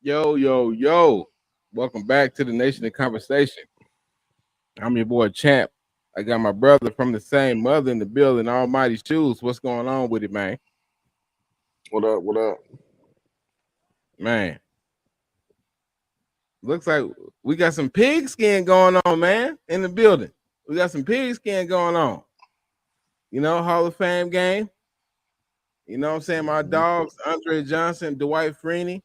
Yo, yo, yo. Welcome back to the Nation of Conversation. I'm your boy Champ. I got my brother from the same mother in the building, Almighty Shoes. What's going on with it, man? What up? What up? Man, looks like we got some pigskin going on, man, in the building. We got some pigskin going on. Hall of Fame game. You know what I'm saying? My dogs, Andre Johnson, Dwight Freeney,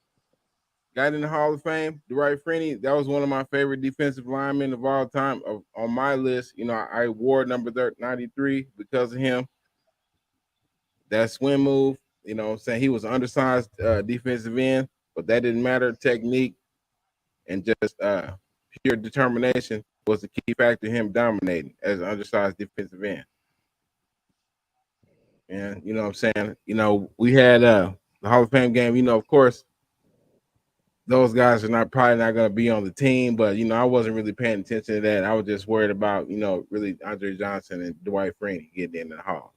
got in the Hall of Fame. Dwight Freeney, that was one of my favorite defensive linemen of all time on my list. I wore number 93 because of him. That swim move, what I'm saying? He was an undersized defensive end, but that didn't matter. Technique and just pure determination was the key factor in him dominating as an undersized defensive end. And you know what I'm saying? We had the Hall of Fame game, of course, those guys are probably not going to be on the team, but I wasn't really paying attention to that. I was just worried about really Andre Johnson and Dwight Freeney getting in the Hall.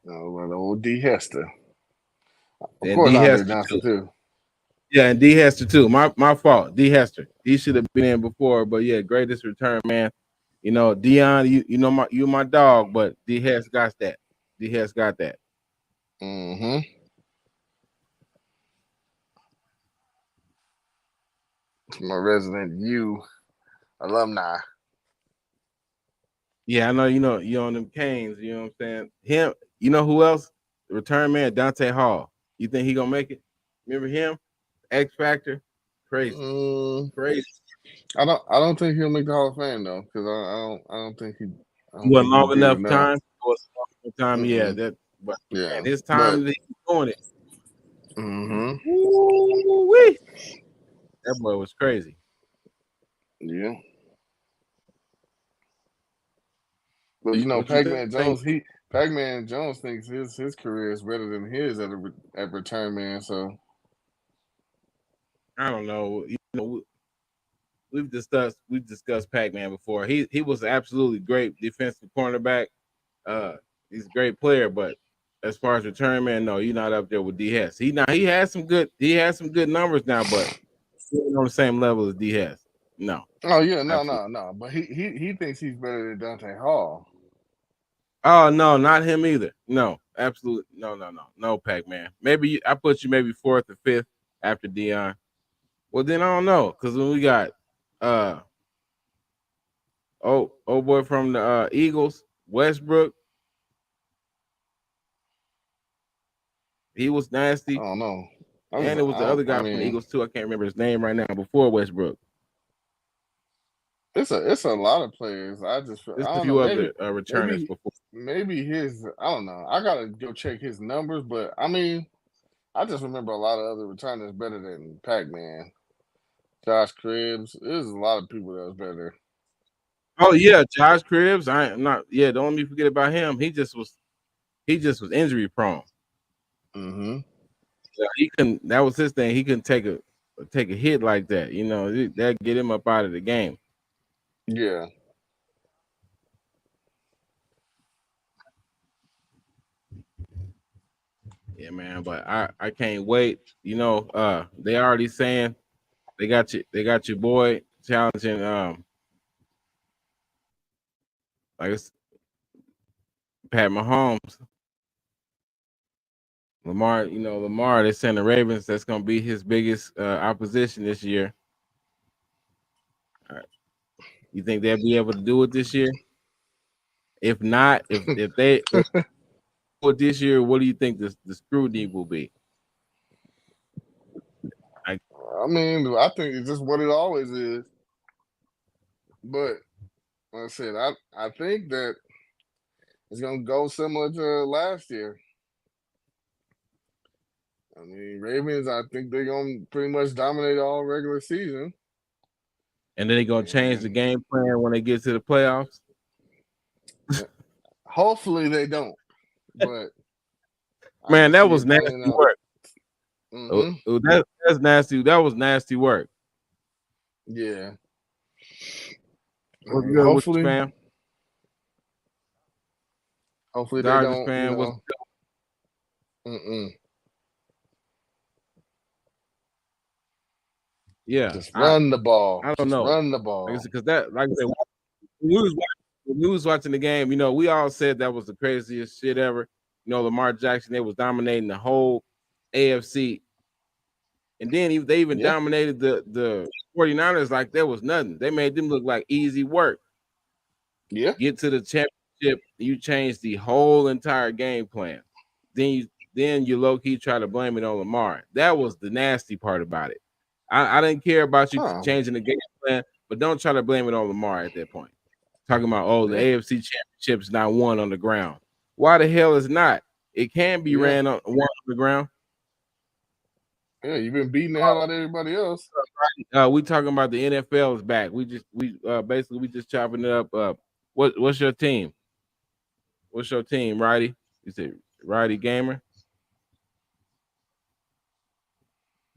Oh, well, old D Hester. Of And course, D Andre Hester Johnson too. Yeah, and D Hester too. My fault. D Hester. He should have been in before, but yeah, greatest return, man. Dion, you my dog, but D Hester got that. D Hester got that. Mm-hmm. My resident U alumni. Yeah, I know you on them Canes, you know what I'm saying? Him, you know who else? The return man, Dante Hall. You think he gonna make it? Remember him? X Factor? Crazy. Crazy. I don't think he'll make the Hall of Fame though, because I don't think he. I It don't wasn't think he long did enough enough. time. It wasn't long enough time, yeah. But Yeah, man, his but time that he's doing it. mm-hmm. Woo-wee. That boy was crazy. Yeah. But What you Pac-Man think? Jones thinks his career is better than his at return man. So I don't know. We've discussed Pac-Man before. He was absolutely great defensive cornerback. He's a great player, but as far as return man, no, you're not up there with D Hess. He has some good numbers now, but still on the same level as D Hess. No, oh yeah, absolutely. no. But he thinks he's better than Dante Hall. Oh no, not him either. No, absolutely no, Pac-Man. I put you maybe fourth or fifth after Dion. Well, then I don't know because when we got uh oh boy from the Eagles, Westbrook, he was I nasty, don't know. and it was the other I guy from the mean, Eagles too. I can't remember his name right now. Before Westbrook, it's a lot of players. there's I a don't know. few other returners Maybe before. maybe his I don't know. I gotta go check his numbers, but I mean, I just remember a lot of other returners better than Pac-Man. Josh Cribbs. There's a lot of people that was better. Oh yeah, Josh Cribbs. I'm not. Yeah, don't let me forget about him. He just was injury prone. Mm-hmm. Yeah, he couldn't. That was his thing. He couldn't take a hit like that. That get him up out of the game. Yeah. Yeah, man. But I can't wait. They already saying they got your boy challenging like it's Pat Mahomes. Lamar, they're saying the Ravens, that's gonna be his biggest opposition this year. All right. You think they'll be able to do it this year? If not, if they if for this year, what do you think the scrutiny will be? I I mean, I think it's just what it always is. But like I said, I think that it's gonna go similar to last year. I mean, Ravens, I think they're gonna pretty much dominate all regular season. and then they're gonna change the And game plan when they get to the playoffs. hopefully they don't. But I Man, can that see was it playing nasty out. work. Oh, Mm-hmm. that's nasty. That was nasty work. Yeah. I What's mean, good with you, fam? hopefully they Dodgers don't, fan, what's mm-mm. Yeah, Just run the ball. I don't Just know. run the ball. Like I said, because that, like I said, when we was watching the game, you know, we all said that was the craziest shit ever. You know, Lamar Jackson, they was dominating the whole AFC. And then they even dominated the 49ers like there was nothing. They made them look like easy work. Yeah. Get to the championship, you change the whole entire game plan. Then you low key try to blame it on Lamar. That was the nasty part about it. I didn't care about you changing the game plan, but don't try to blame it on Lamar at that point. Talking about the AFC championship's not won on the ground. Why the hell is not? It can be won on the ground. Yeah, you've been beating the hell out of everybody else. We talking about the NFL is back. We just chopping it up. What's your team? What's your team, Righty? You said Righty Gamer.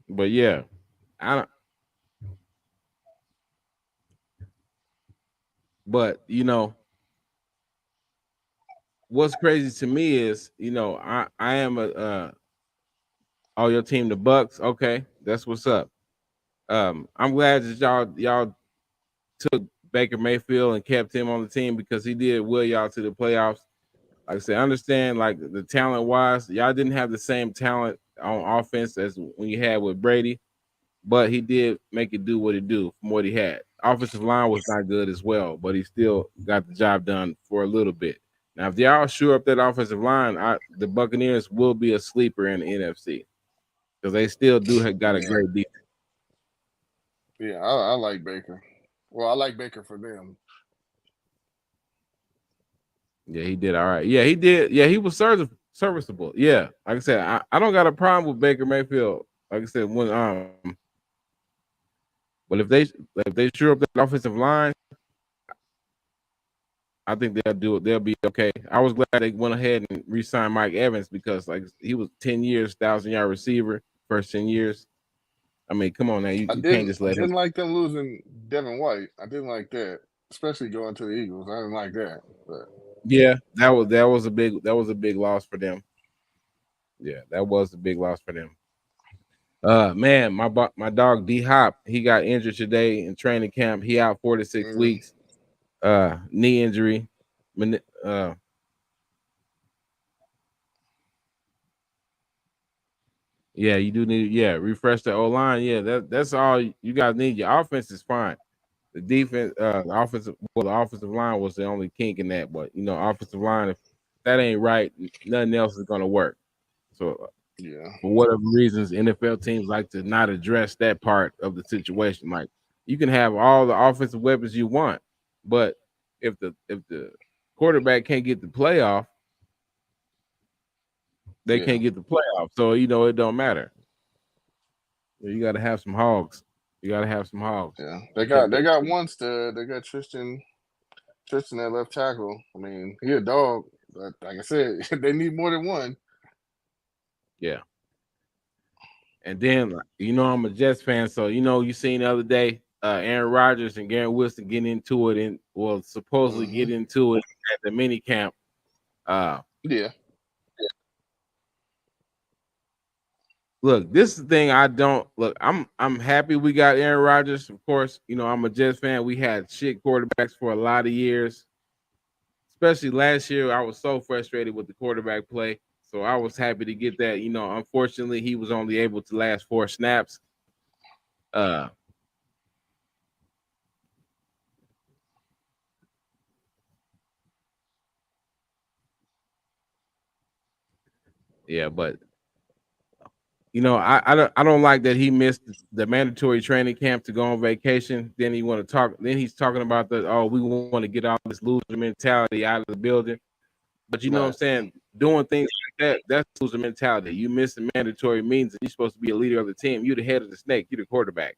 But yeah, I don't. But you know, what's crazy to me is, you know, I am oh, your team, the Bucks. Okay, that's what's up. I'm glad that y'all took Baker Mayfield and kept him on the team because he did will y'all to the playoffs. Like I said, I understand like the talent wise, y'all didn't have the same talent on offense as when you had with Brady, but he did make it do what it do from what he had. Offensive line was not good as well, but he still got the job done for a little bit. Now, if y'all shore up that offensive line, the Buccaneers will be a sleeper in the NFC because they still got a great defense. Yeah, I like Baker. Well, I like Baker for them. Yeah, he did all right. Yeah, he did. Yeah, he was serviceable. Yeah, like I said, I don't got a problem with Baker Mayfield. Like I said, but if they shore up that offensive line, I think they'll do it. They'll be okay. I was glad they went ahead and re-signed Mike Evans because like he was 10 years, 1,000-yard receiver, first 10 years. I mean, come on now, you can't just let him. I didn't like them losing Devin White. I didn't like that, especially going to the Eagles. I didn't like that. But yeah, that was a big loss for them. Yeah, that was a big loss for them. Man, my dog D Hop, he got injured today in training camp. He out 4 to 6 weeks. Knee injury. Yeah, you do need refresh the O line. Yeah, that's all you guys need. Your offense is fine. The defense, the offensive line was the only kink in that. But you know, offensive line, if that ain't right, nothing else is gonna work. So for whatever reasons, NFL teams like to not address that part of the situation. Like you can have all the offensive weapons you want, but if the quarterback can't get the playoff, they can't get the playoff. So you know it don't matter. You got to have some hogs. You got to have some hogs. Yeah, they got one stud. They got Tristan at left tackle. I mean, he a dog. But like I said, they need more than one. Yeah. And then you know I'm a Jets fan, so you know you seen the other day Aaron Rodgers and Garrett Wilson getting into it and supposedly get into it at the mini camp. Yeah. Look, this is the thing I don't look. I'm happy we got Aaron Rodgers. Of course, you know I'm a Jets fan. We had shit quarterbacks for a lot of years, especially last year. I was so frustrated with the quarterback play, so I was happy to get that. You know, unfortunately, he was only able to last 4 snaps. Yeah, but you know, I don't like that he missed the mandatory training camp to go on vacation. Then he's talking about we want to get all this loser mentality out of the building. But you know what I'm saying? Doing things like that's loser mentality. You miss the mandatory meetings and you're supposed to be a leader of the team. You're the head of the snake, you're the quarterback.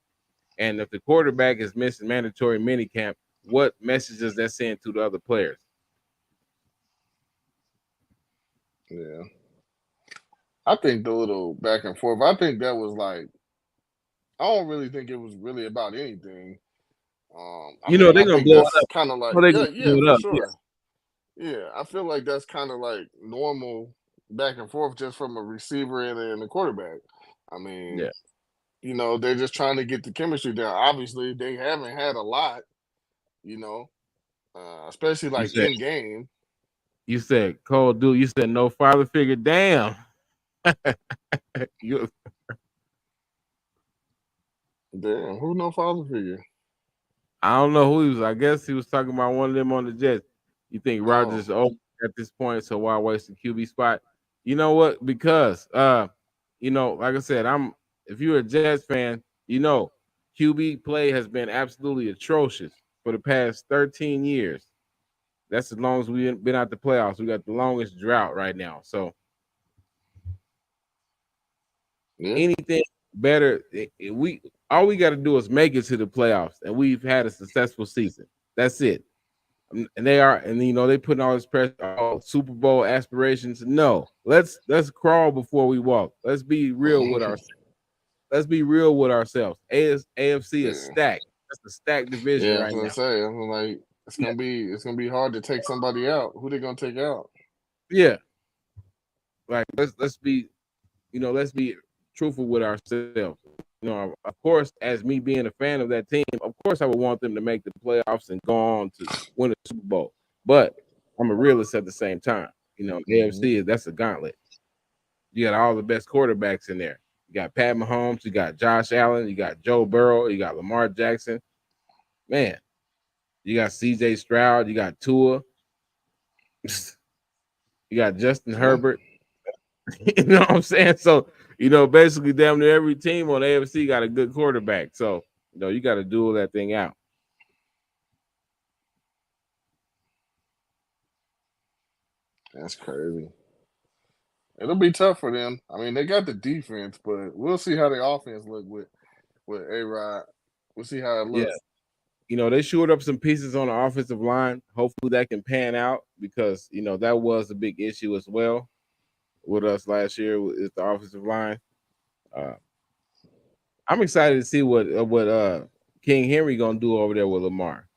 And if the quarterback is missing mandatory mini camp, what message does that send to the other players? Yeah. I think the little back and forth, I think that was like, I don't really think it was really about anything. They're gonna blow it up. Kind of like, sure. Yeah, I feel like that's kind of like normal back and forth just from a receiver and a quarterback. I mean, you know, they're just trying to get the chemistry down. Obviously, they haven't had a lot, you know, especially like in game. You said cold dude. You said no father figure. Damn. You, Damn, who no father figure? I don't know who he was. I guess he was talking about one of them on the Jets. You think Rodgers is open at this point, so why waste the QB spot? You know what? Because you know, like I said, if you're a Jets fan, you know, QB play has been absolutely atrocious for the past 13 years. That's as long as we've been out the playoffs. We got the longest drought right now. So anything better, we all we got to do is make it to the playoffs, and we've had a successful season. That's it. And they are, and you know, they putting all this pressure, all Super Bowl aspirations. No, let's crawl before we walk. Let's be real with ourselves. Let's be real with ourselves. AFC is stacked. That's a stacked division right now. I'm like, it's gonna be hard to take somebody out. Who they gonna take out? Yeah, like let's be, you know, let's be truthful with ourselves. You know, of course, as me being a fan of that team, of course I would want them to make the playoffs and go on to win a Super Bowl. But I'm a realist at the same time. You know, AFC that's a gauntlet. You got all the best quarterbacks in there. You got Pat Mahomes, you got Josh Allen, you got Joe Burrow, you got Lamar Jackson. Man, you got CJ Stroud, you got Tua, you got Justin Herbert. You know what I'm saying? So, you know, basically damn near every team on AFC got a good quarterback. So, you know, you got to duel that thing out. That's crazy. It'll be tough for them. I mean, they got the defense, but we'll see how the offense look with A-Rod. We'll see how it looks. Yeah. You know, they shored up some pieces on the offensive line. Hopefully that can pan out because, you know, that was a big issue as well with us last year with the offensive line. I'm excited to see what King Henry gonna do over there with Lamar.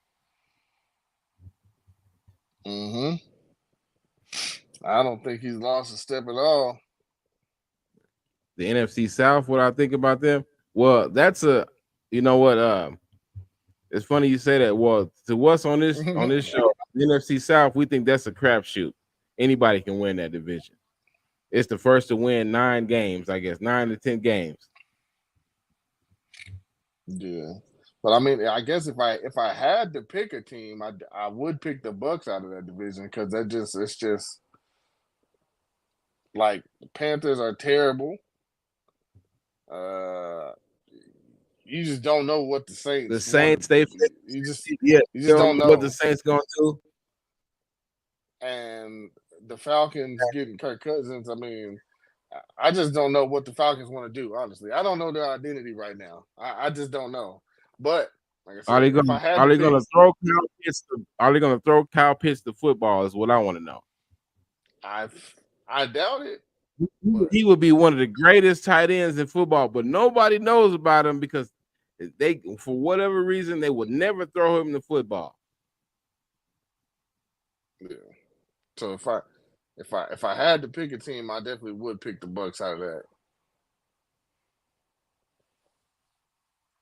I don't think he's lost a step at all. The NFC South, what I think about them? Well, that's you know what? It's funny you say that. Well, to us on this show, the NFC South, we think that's a crapshoot. Anybody can win that division. It's the first to win 9 games, I guess, 9 to 10 games. Yeah, but I mean, I guess if I had to pick a team, I would pick the Bucks out of that division because it's just like the Panthers are terrible. You just don't know what the Saints. The Saints, you just don't know what the Saints gonna do. And the Falcons getting Kirk Cousins. I mean, I just don't know what the Falcons want to do. Honestly, I don't know their identity right now. I just don't know. But like I said, are they gonna throw Kyle Pitts? Are they gonna throw Kyle Pitts the football? Is what I want to know. I doubt it. He would be one of the greatest tight ends in football, but nobody knows about him because they, for whatever reason, they would never throw him the football. Yeah. So if I had to pick a team, I definitely would pick the Bucks out of that.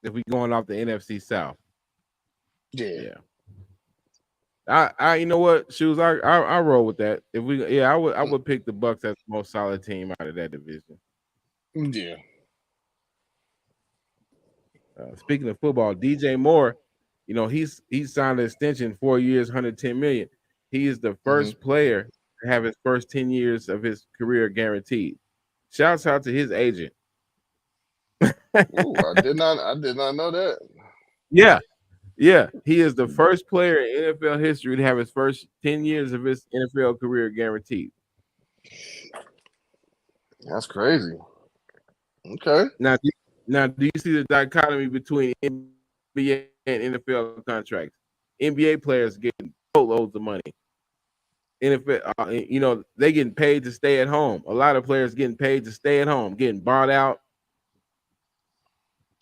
If we going off the NFC South, yeah. I you know what, Shoes, I roll with that. If we, I would pick the Bucks as the most solid team out of that division. Yeah. Speaking of football, DJ Moore, you know, he's signed an extension, 4 years, 110 million. He is the first player to have his first 10 years of his career guaranteed. Shouts out to his agent. Ooh, I did not know that. Yeah, he is the first player in NFL history to have his first 10 years of his NFL career guaranteed. That's crazy. Okay. Now, do you see the dichotomy between NBA and NFL contracts? NBA players getting loads of money. NFL, you know, they getting paid to stay at home. A lot of players getting paid to stay at home, getting bought out.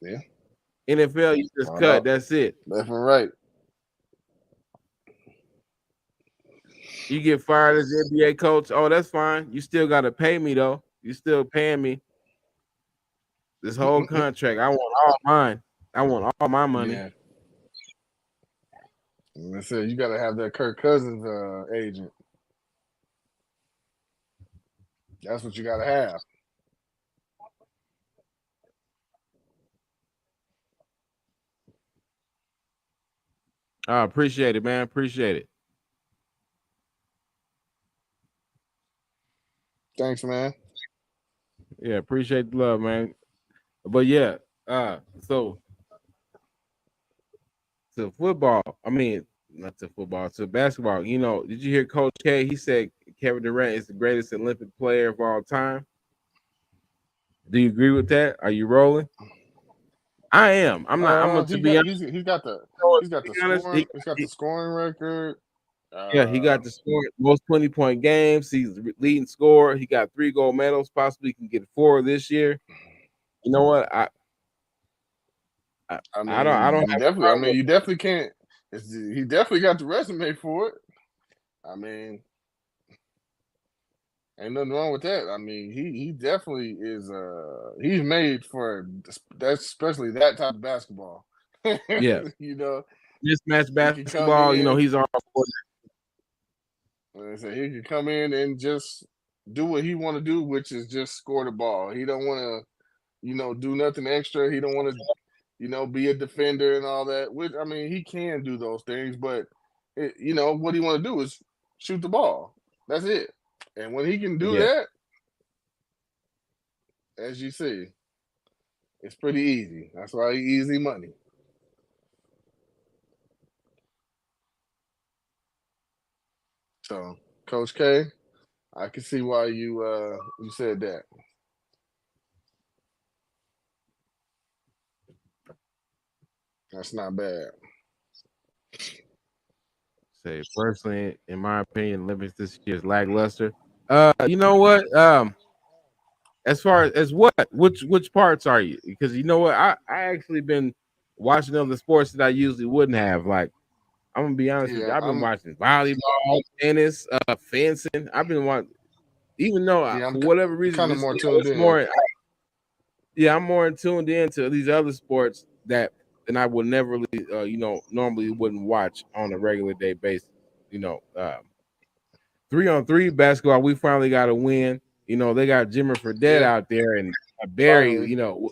Yeah. NFL, you just cut. That's it. Left and right. You get fired as an NBA coach. Oh, that's fine. You still got to pay me though. You still paying me. This whole contract, I want all mine. I want all my money. Yeah. I said you got to have that Kirk Cousins agent. That's what you got to have. I appreciate it, man. Appreciate it. Thanks, man. Yeah, appreciate the love, man. But yeah, so to football, I mean, not to football, to basketball. You know, did you hear Coach K? He said Kevin Durant is the greatest Olympic player of all time. Do you agree with that? Are you rolling? I am. I'm not. I'm to be honest. He's got the scoring record. Yeah, he got the score most 20-point games. He's the leading scorer. He got 3 gold medals. Possibly can get 4 this year. You know what? I don't. You definitely can't. He definitely got the resume for it. I mean, ain't nothing wrong with that. I mean, he definitely is. He's made for that, especially that type of basketball. Yeah, you know, mismatch basketball. You know, he's all for that. Like I said, he could come in and just do what he want to do, which is just score the ball. He don't want to, do nothing extra. He don't want to, be a defender and all that. Which I mean, he can do those things, but what he want to do is shoot the ball. That's it. And when he can do that, as you see, it's pretty easy. That's why he's easy money. So, Coach K, I can see why you said that. That's not bad. Say personally, in my opinion, Olympics this year is lackluster. You know what? As far as which parts are you? Because you know what, I actually been watching other sports that I usually wouldn't have. Like, I'm gonna be honest with you, I've been watching volleyball, tennis, fencing. I've been watching, even though for whatever reason, kind of more tuned in. I'm more tuned into these other sports that I would never really, normally wouldn't watch on a regular day basis. 3-on-3 basketball, we finally got a win. They got Jimmer Fredette out there and Barry. Finally.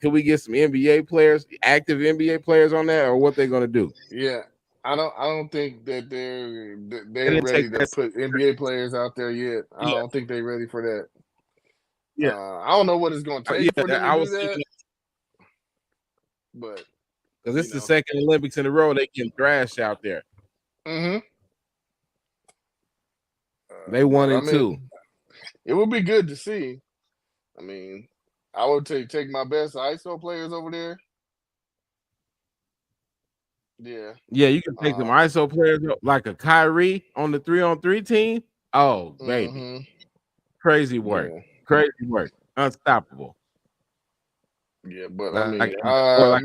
Can we get some NBA players, active NBA players on that, or what they're gonna do? Yeah, I don't think that they're ready to put NBA players out there yet. I don't think they're ready for that. Yeah, I don't know what it's going to take for them to do that. But because it's the second Olympics in a row they get thrashed out there. Mm-hmm. They won it too. It would be good to see. I mean, I would take my best ISO players over there. Yeah. Yeah, you can take some ISO players like a Kyrie on the 3-on-3 team. Oh, baby. Mm-hmm. Crazy work. Yeah. Crazy work. Unstoppable. Yeah, but I mean,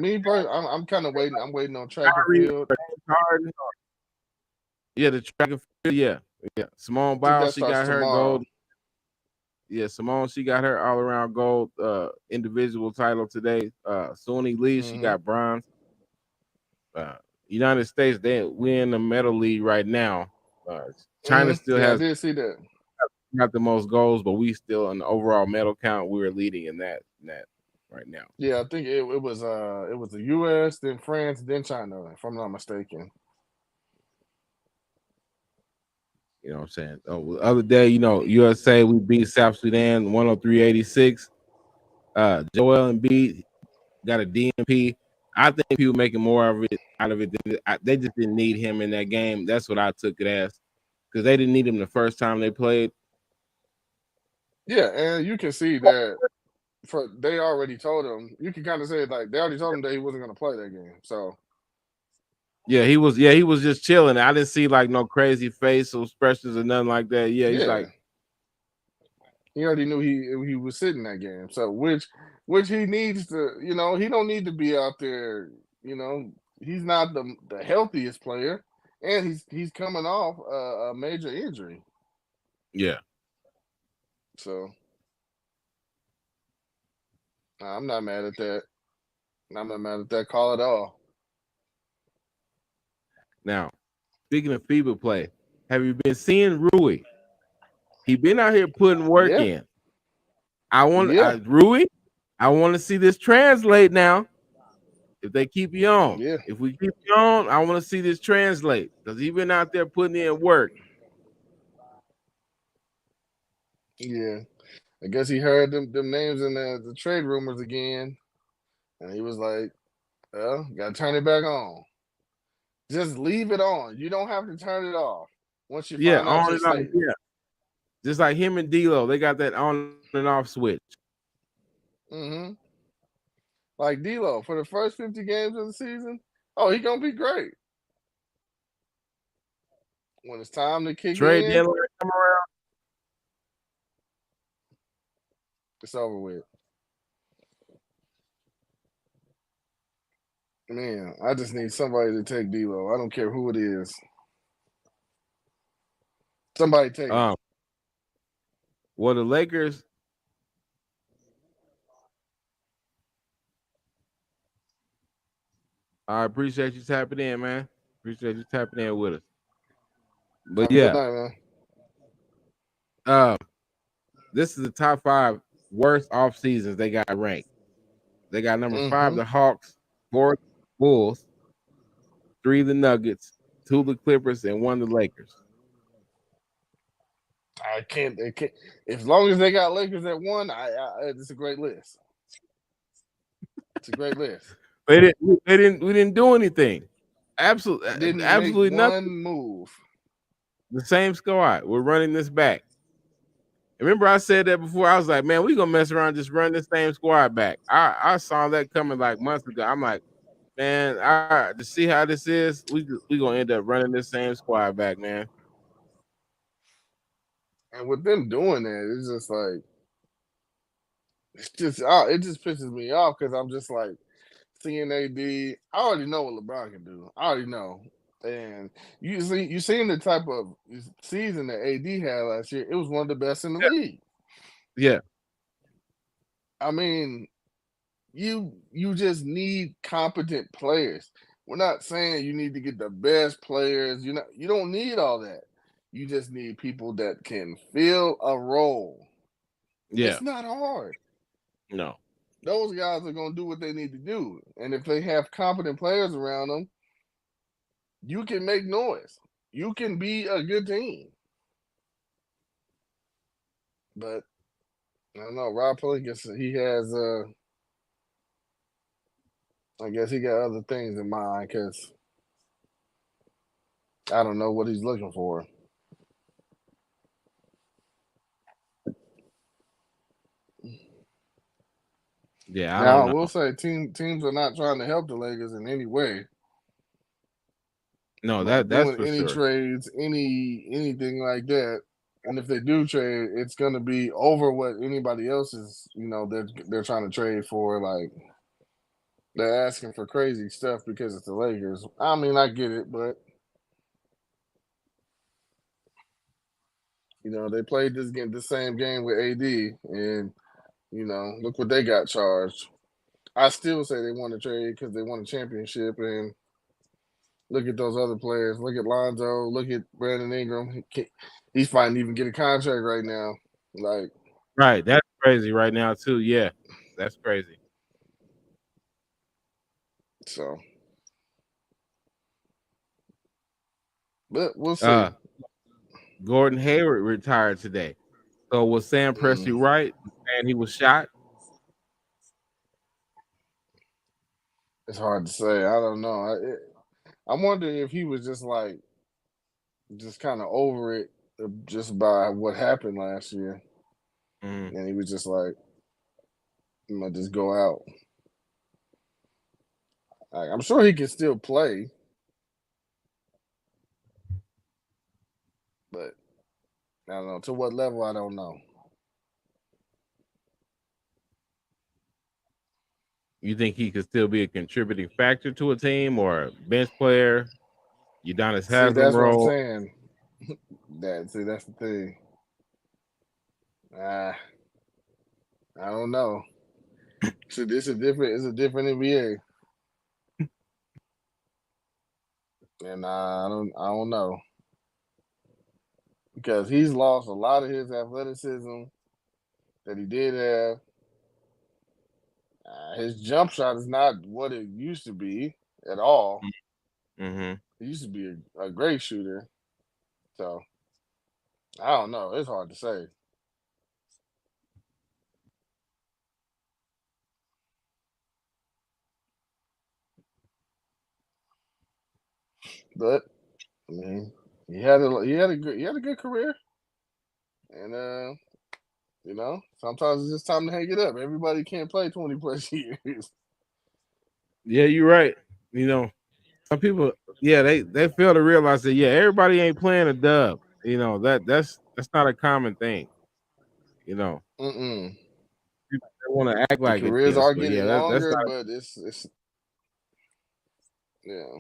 me personally, I'm kind of waiting. I'm waiting on track and field. Yeah, the track and field. Yeah. Simone Biles, she got her gold. Yeah, Simone, she got her all around gold individual title today. Suni Lee, she got bronze. United States, we're in the medal league right now. China still has. I did see that. Not the most goals, but we still in the overall medal count. We were leading in that right now. Yeah, I think it was the U.S., then France, then China, if I'm not mistaken. You know what I'm saying? The other day, USA, we beat South Sudan 103-86. Joel Embiid got a DNP. I think people making more of it out of it. They just didn't need him in that game. That's what I took it as, because they didn't need him the first time they played. Yeah, and you can see that they already told him. You can kind of say like they already told him that he wasn't going to play that game. So yeah, he was just chilling. I didn't see like no crazy facial expressions or nothing like that. Yeah, he's like, he already knew he was sitting that game. So which he needs to, he don't need to be out there. He's not the healthiest player, and he's coming off a major injury. Yeah. So I'm not mad at that. I'm not mad at that call at all. Now, speaking of FIBA play, have you been seeing Rui? He been out here putting work Yeah, in. yeah, Rui, I want to see this translate now. If they keep you on, yeah, if we keep you on, I want to see this translate because he been out there putting in work. yeah. I guess he heard them names in the trade rumors again, and he was like, "Well, gotta turn it back on. Just leave it on. You don't have to turn it off once you Yeah, find out on you're and off. slated." Yeah, just like him and D'Lo, they got that on and off switch. Mm-hmm. Like D'Lo for the first 50 games of the season, oh, he gonna be great. When it's time to kick Trade in, deadline come around. it's over with. Man, I just need somebody to take D'Lo. I don't care who it is. Somebody take him. Well, the Lakers. I appreciate you tapping in, man. Appreciate you tapping in with us. But Have a yeah, good night, man. this is the top 5 worst off seasons they got ranked. They got number 5, Mm-hmm. the Hawks, 4, Bulls, 3, the Nuggets, 2, the Clippers, and 1, the Lakers. I can't. They can't. As long as they got Lakers at 1, it's a great list. It's a great list. We didn't do anything. Didn't make Absolutely one nothing. move. The same squad. We're running this back. Remember, I said that before. I was like, man, we gonna mess around, just run the same squad back. I saw that coming like months ago. I'm like, man, to see how this is, we gonna end up running this same squad back, man. And with them doing that, it's just like it just pisses me off because I'm just like seeing AD. I already know what LeBron can do. I already know. And you seen the type of season that AD had last year. It was one of the best in the league. Yeah. I mean, you just need competent players. We're not saying you need to get the best players. You don't need all that. You just need people that can fill a role. Yeah. It's not hard. No. Those guys are going to do what they need to do. And if they have competent players around them, you can make noise. You can be a good team. But I don't know. Rob Pelinka, he has I guess he got other things in mind because I don't know what he's looking for. Yeah, I Now don't I will know. say teams are not trying to help the Lakers in any way. No, Like that's doing for any sure. trades, anything like that. And if they do trade, it's gonna be over what anybody else is, they're trying to trade for. Like they're asking for crazy stuff because it's the Lakers. I mean, I get it, but they played the same game with AD, and look what they got charged. I still say they won the trade because they won a championship, and look at those other players. Look at Lonzo. Look at Brandon Ingram. He's fighting to even get a contract right now. Like, Right. That's crazy right now, too. Yeah. That's crazy. so. But we'll see. Gordon Hayward retired today. So was Sam Presti right? And he was shot. It's hard to say. I don't know. I'm wondering if he was just kind of over it just by what happened last year. And he was just like, I'm going to just go out. I'm sure he can still play. But I don't know. To what level, I don't know. You think he could still be a contributing factor to a team or a bench player? Udonis See, Haslam that's what I'm role. saying. That's the thing. I don't know. So this is different. It's a different NBA, and I don't know because he's lost a lot of his athleticism that he did have. His jump shot is not what it used to be at all. Mm-hmm. He used to be a great shooter. So I don't know. It's hard to say. But I mean, he had a good career, and sometimes it's just time to hang it up. Everybody can't play 20 plus years. Yeah, you're right. You know, some people, yeah, they fail to realize that. Yeah, everybody ain't playing a dub. You know that's not a common thing. You know, Mm-mm. people want to act The like it careers is, are but yeah, getting that's longer, not. but it's yeah.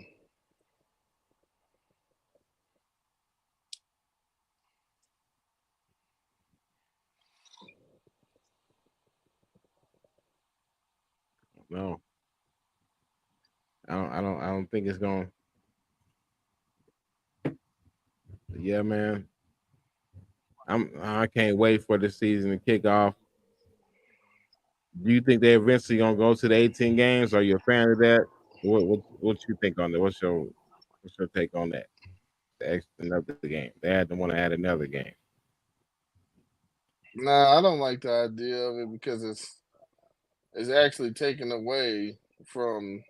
No, I don't think it's going. Yeah, man. I can't wait for the season to kick off. Do you think they eventually gonna go to the 18 games? Are you a fan of that? What you think on that? What's your take on that? The extra another game. They had to want to add another game. Nah, I don't like the idea of it because it's actually taken away from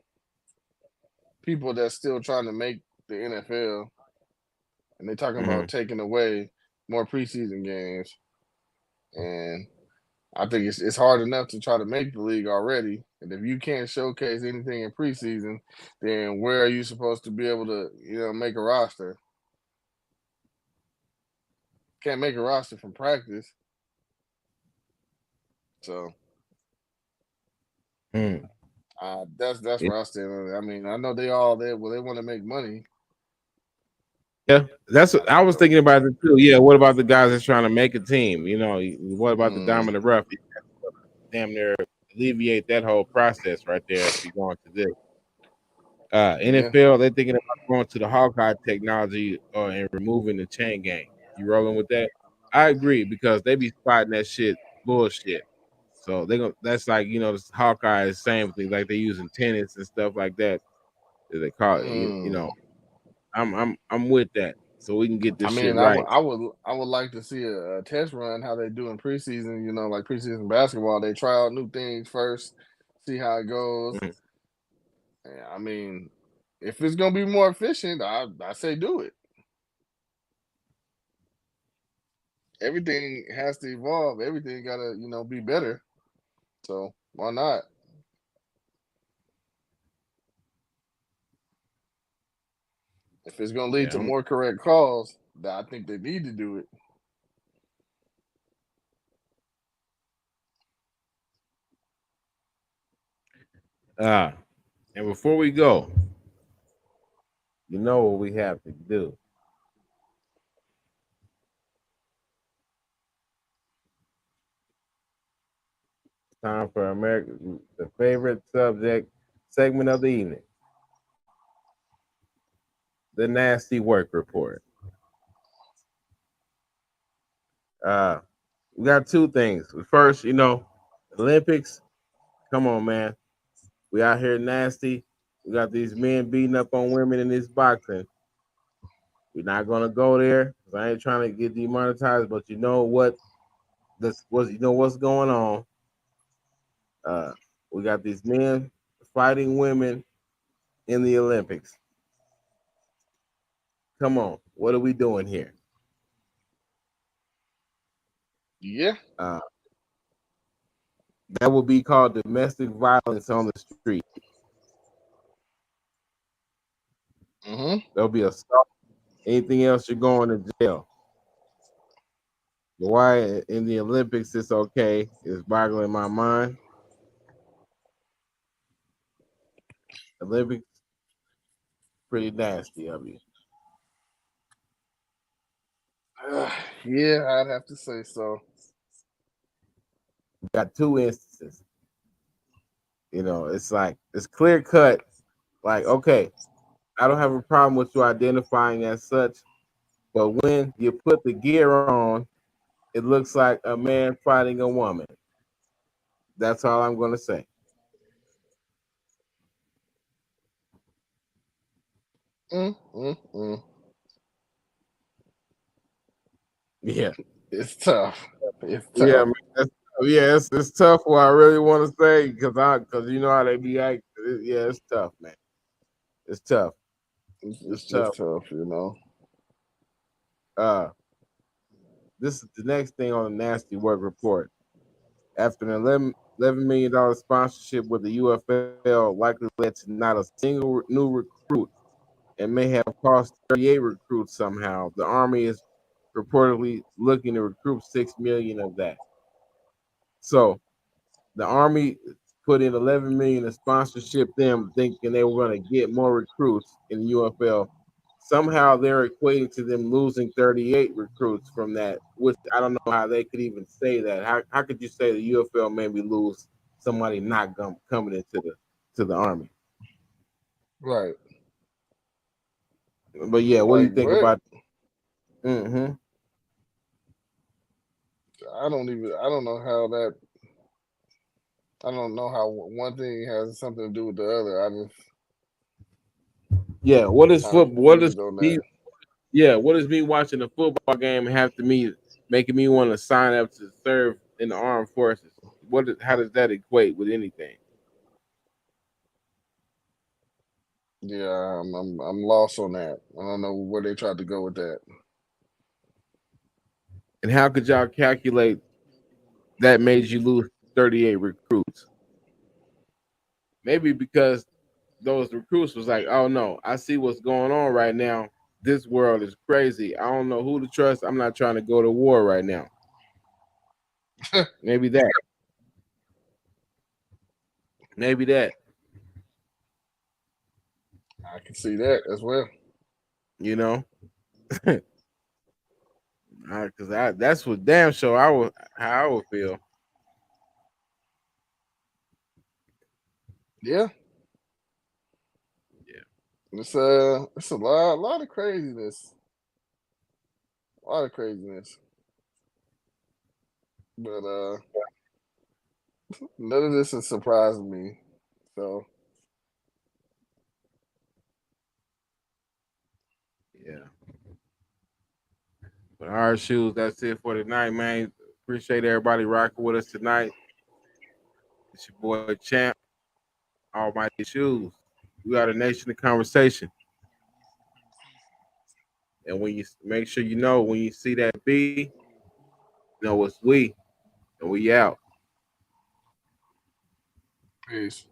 people that's still trying to make the NFL, and they're talking Mm-hmm. about taking away more preseason games. And I think it's hard enough to try to make the league already. And if you can't showcase anything in preseason, then where are you supposed to be able to, make a roster? Can't make a roster from practice. So Mm. that's where I stand on it. I mean, I know they all there. Well, they want to make money. Yeah, that's what I was thinking about it too. Yeah, what about the guys that's trying to make a team? You know, what about the Mm, diamond in the rough? Damn near alleviate that whole process right there if you're going to this. yeah. NFL, they're thinking about going to the Hawkeye technology and removing the chain game. You rolling with that? I agree because they be spotting that shit bullshit. So they go. That's like this Hawkeye is same thing like they use in tennis and stuff like that. They call it. Mm. I'm with that. So we can get I this shit mean, right. I would like to see a test run how they do in preseason. Like preseason basketball, they try out new things first, see how it goes. Mhm. Yeah, I mean, if it's gonna be more efficient, I say do it. Everything has to evolve. Everything gotta be better. So why not? If it's gonna lead Yeah. to more correct calls, I think they need to do it. Uh, and before we go, you know what we have to do. Time for America, the favorite subject segment of the evening, the nasty work report. Uh, we got two things. First, Olympics. Come on, man. We out here nasty. We got these men beating up on women in this boxing. We're not gonna go there because I ain't trying to get demonetized. But you know what? This was what's going on. Uh, we got these men fighting women in the Olympics. Come on, what are we doing here? Yeah. Uh, that would be called domestic violence on the street. Mm-hmm. There'll be assault. Anything else, you're going to jail. Why in the Olympics it's okay is boggling my mind. Olympics pretty nasty of you. Yeah, I'd have to say so. We got two instances. You know, it's like it's clear cut. Like, okay, I don't have a problem with you identifying as such, but when you put the gear on, it looks like a man fighting a woman. That's all I'm gonna say. Mm. Yeah, It's tough. It's yeah, tough. man. It's tough. What I really want to say because you know how they be like. Yeah, it's tough, man. It's tough. It's It's tough. just tough, you know. Uh, this is the next thing on the nasty work report. After an $11 million sponsorship with the UFL likely led to not a single new recruit and may have cost 38 recruits somehow, the Army is reportedly looking to recruit 6 million of that. So the Army put in 11 million to sponsorship them, thinking they were going to get more recruits in the UFL. Somehow they're equating to them losing 38 recruits from that, which I don't know how they could even say that. How could you say the UFL maybe lose somebody not coming into the Army? Right. But yeah, what do you Like think what? about? Mm-hmm. I don't know how that. I don't know how one thing has something to do with the other. I just Yeah, what is kind of football? What is confused on me? that. Yeah, what does me watching a football game have to me making me want to sign up to serve in the armed forces? How does that equate with anything? Yeah, I'm lost on that. I don't know where they tried to go with that. And how could y'all calculate that made you lose 38 recruits? Maybe because those recruits was like, oh no, I see what's going on right now. This world is crazy. I don't know who to trust. I'm not trying to go to war right now. Maybe that. Maybe that. I can see that as well. You know, because that's what damn sure I would how I would feel. Yeah, Yeah. it's a lot of craziness, a lot of craziness. But none of this has surprised me. So Yeah. But all right, shoes. That's it for tonight, man. Appreciate everybody rocking with us tonight. It's your boy Champ, Almighty Shoes. We got a nation of conversation. And when you make sure you know when you see that B, you know it's we, and we out. peace.